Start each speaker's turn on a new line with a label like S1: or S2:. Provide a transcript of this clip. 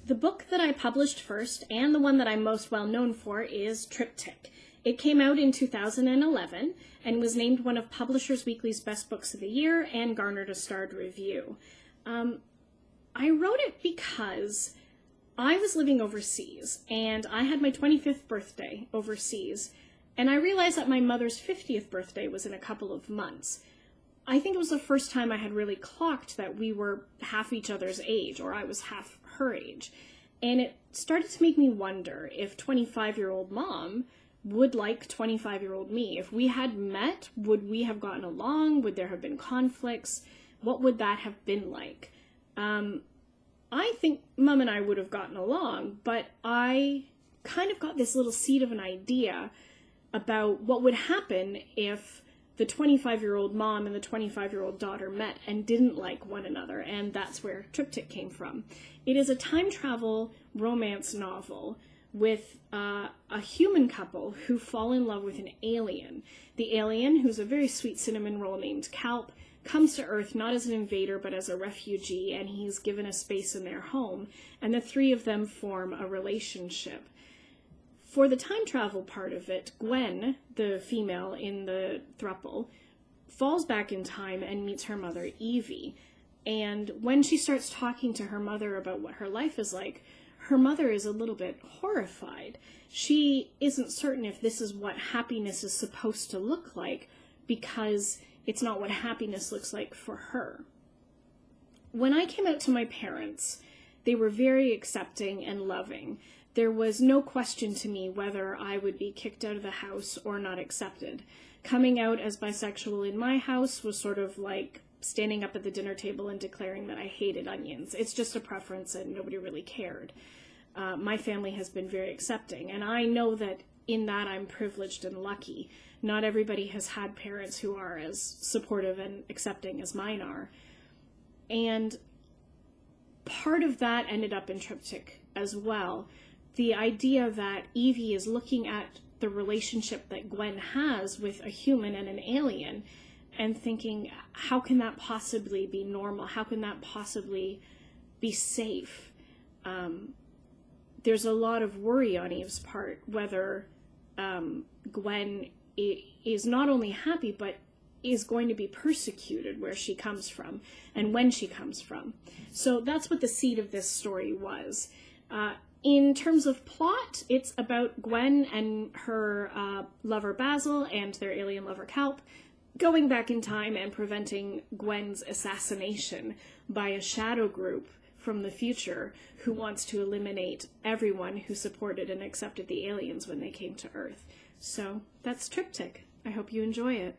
S1: The book that I published first, and the one that I'm most well known for, is Triptych. It came out in 2011 and was named one of Publishers Weekly's Best Books of the Year and garnered a starred review. I wrote it because I was living overseas, and I had my 25th birthday overseas, and I realized that my mother's 50th birthday was in a couple of months. I think it was the first time I had really clocked that we were half each other's age, or I was half her age. And it started to make me wonder if 25-year-old mom would like 25-year-old me. If we had met, would we have gotten along? Would there have been conflicts? What would that have been like? I think Mom and I would have gotten along, but I kind of got this little seed of an idea about what would happen if the 25-year-old mom and the 25-year-old daughter met and didn't like one another, and that's where Triptych came from. It is a time travel romance novel with a human couple who fall in love with an alien. The alien, who's a very sweet cinnamon roll named Kalp, comes to Earth not as an invader but as a refugee, and he's given a space in their home, and the three of them form a relationship. For the time travel part of it, Gwen, the female in the throuple, falls back in time and meets her mother, Evie. And when she starts talking to her mother about what her life is like, her mother is a little bit horrified. She isn't certain if this is what happiness is supposed to look like, because it's not what happiness looks like for her. When I came out to my parents, they were very accepting and loving. There was no question to me whether I would be kicked out of the house or not accepted. Coming out as bisexual in my house was sort of like standing up at the dinner table and declaring that I hated onions. It's just a preference and nobody really cared. My family has been very accepting, and I know that in that I'm privileged and lucky. Not everybody has had parents who are as supportive and accepting as mine are. And part of that ended up in Triptych as well. The idea that Evie is looking at the relationship that Gwen has with a human and an alien and thinking, how can that possibly be normal? How can that possibly be safe? There's a lot of worry on Eve's part, whether Gwen is not only happy, but is going to be persecuted where she comes from and when she comes from. So that's what the seed of this story was. In terms of plot, it's about Gwen and her lover Basil and their alien lover Kalp going back in time and preventing Gwen's assassination by a shadow group from the future who wants to eliminate everyone who supported and accepted the aliens when they came to Earth. So that's Triptych. I hope you enjoy it.